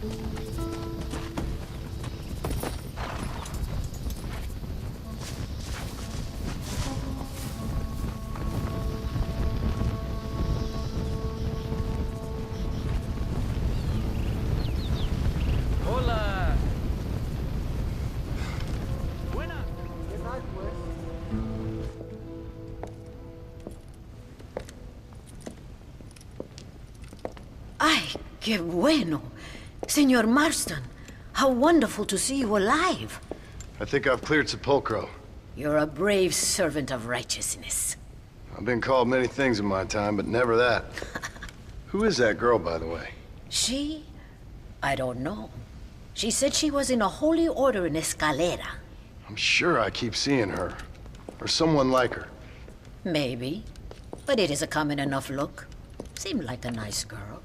Hola. Ay, qué bueno. Senor Marston, how wonderful to see you alive. I think I've cleared Sepulcro. You're a brave servant of righteousness. I've been called many things in my time, but never that. Who is that girl, by the way? She? I don't know. She said she was in a holy order in Escalera. I'm sure I keep seeing her. Or someone like her. Maybe. But it is a common enough look. Seemed like a nice girl.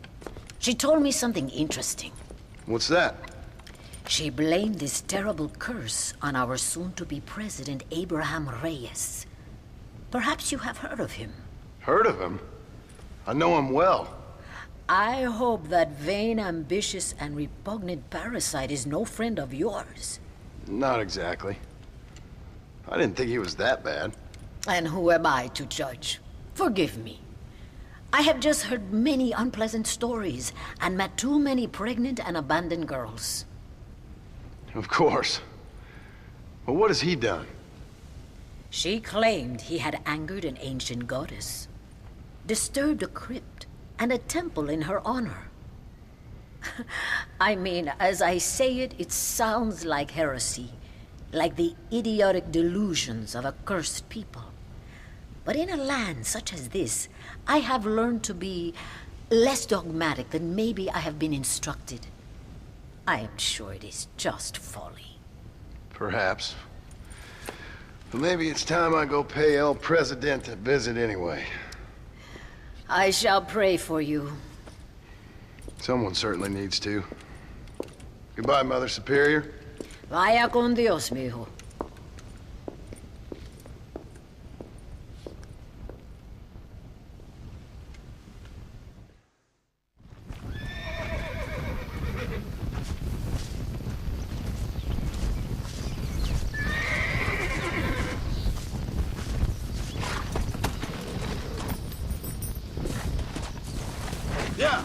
She told me something interesting. What's that? She blamed this terrible curse on our soon-to-be president, Abraham Reyes. Perhaps you have heard of him. Heard of him? I know him well. I hope that vain, ambitious, and repugnant parasite is no friend of yours. Not exactly. I didn't think he was that bad. And who am I to judge? Forgive me. I have just heard many unpleasant stories and met too many pregnant and abandoned girls. Of course. But what has he done? She claimed he had angered an ancient goddess, disturbed a crypt and a temple in her honor. I mean, as I say it, it sounds like heresy, like the idiotic delusions of a cursed people. But in a land such as this, I have learned to be less dogmatic than maybe I have been instructed. I am sure it is just folly. Perhaps. But maybe it's time I go pay El Presidente a visit anyway. I shall pray for you. Someone certainly needs to. Goodbye, Mother Superior. Vaya con Dios, mijo. Yeah.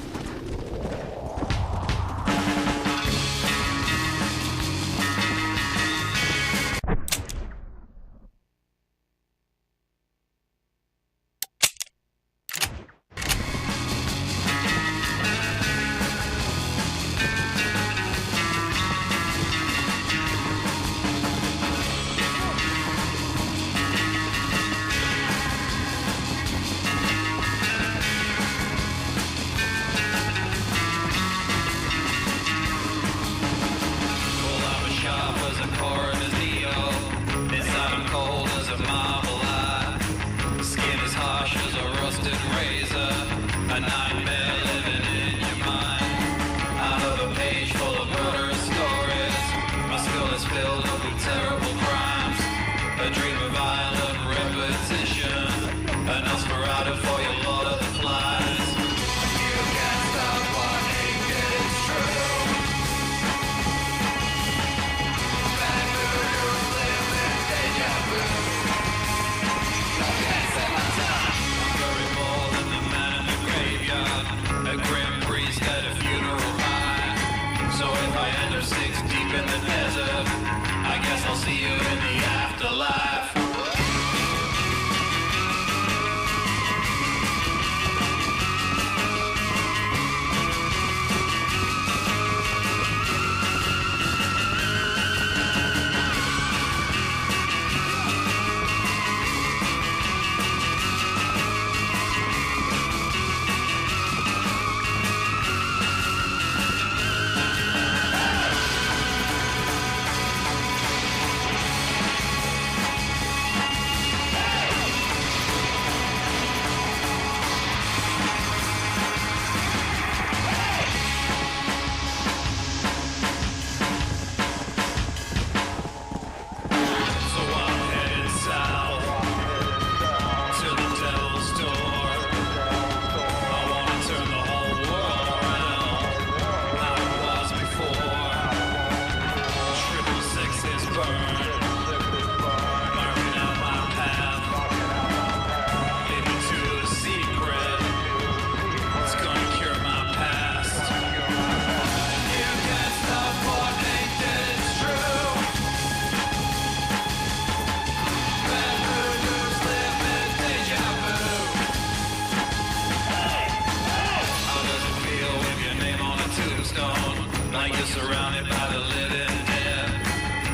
stone. Now you're surrounded by the living dead.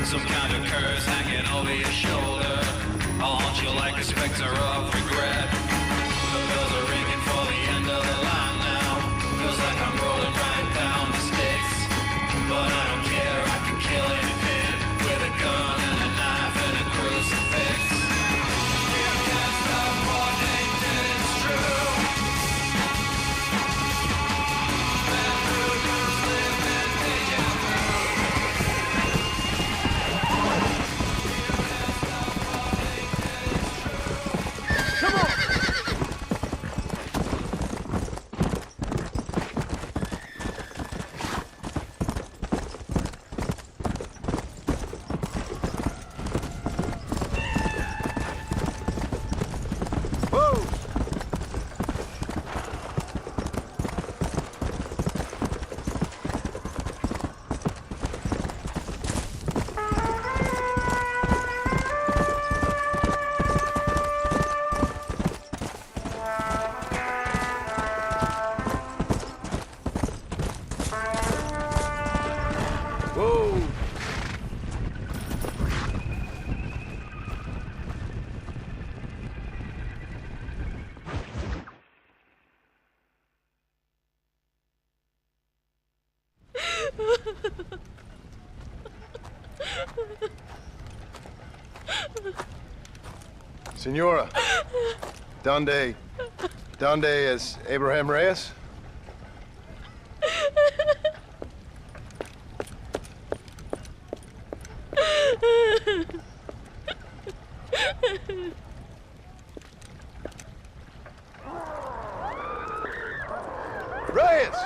Some kind of curse hanging over your shoulder. I'll haunt you like a specter of regret. The bells are ringing for the end of the line now. Feels like I'm rolling right down the sticks. But I don't care, I can kill anything with a gun and a knife and a crucifix. You can't stop what they did, it's true. And rumors live in deja vu. Come on! Whoa! Whoa! Senora, Donde is Abraham Reyes? Reyes!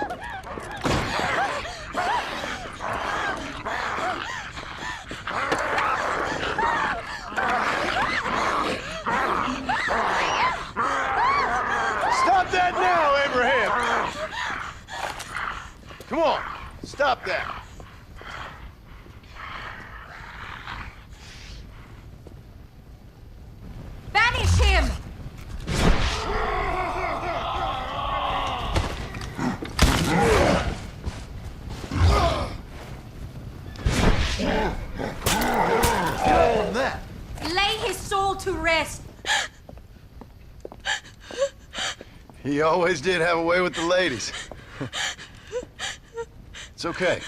Stop that now, Abraham! Come on, stop that. Banish him! On that. Lay his soul to rest. He always did have a way with the ladies. It's okay.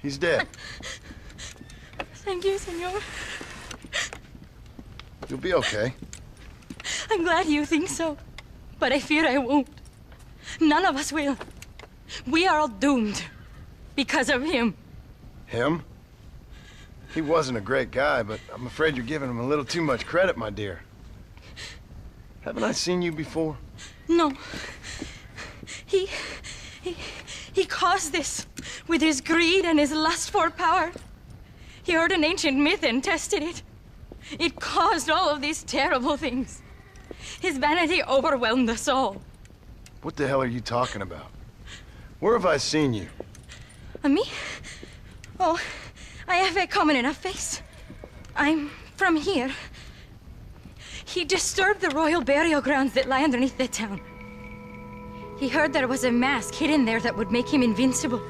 He's dead. Thank you, senor. You'll be okay. I'm glad you think so. But I fear I won't. None of us will. We are all doomed. Because of him. Him? He wasn't a great guy, but I'm afraid you're giving him a little too much credit, my dear. Haven't I seen you before? No. He caused this with his greed and his lust for power. He heard an ancient myth and tested it. It caused all of these terrible things. His vanity overwhelmed us all. What the hell are you talking about? Where have I seen you? Me? Oh, I have a common enough face. I'm from here. He disturbed the royal burial grounds that lie underneath the town. He heard there was a mask hidden there that would make him invincible.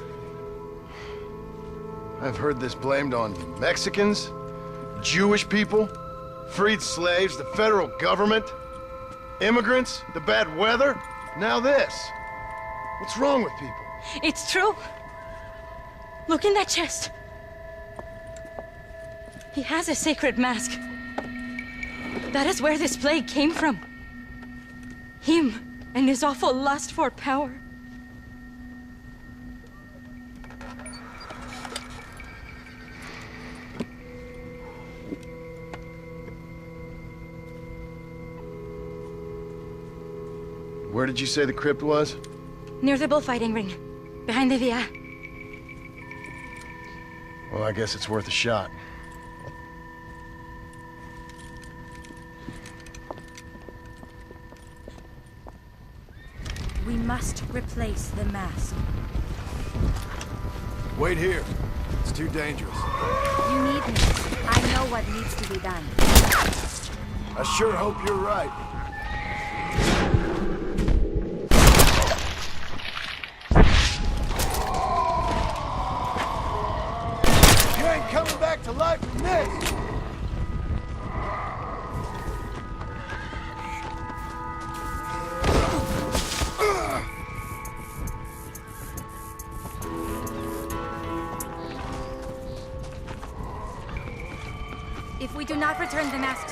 I've heard this blamed on Mexicans, Jewish people, freed slaves, the federal government, immigrants, the bad weather, now this. What's wrong with people? It's true. Look in that chest. He has a sacred mask. That is where this plague came from. Him and his awful lust for power. Where did you say the crypt was? Near the bullfighting ring. Behind the villa. Well, I guess it's worth a shot. We must replace the mask. Wait here. It's too dangerous. You need me. I know what needs to be done. I sure hope you're right. not return the mask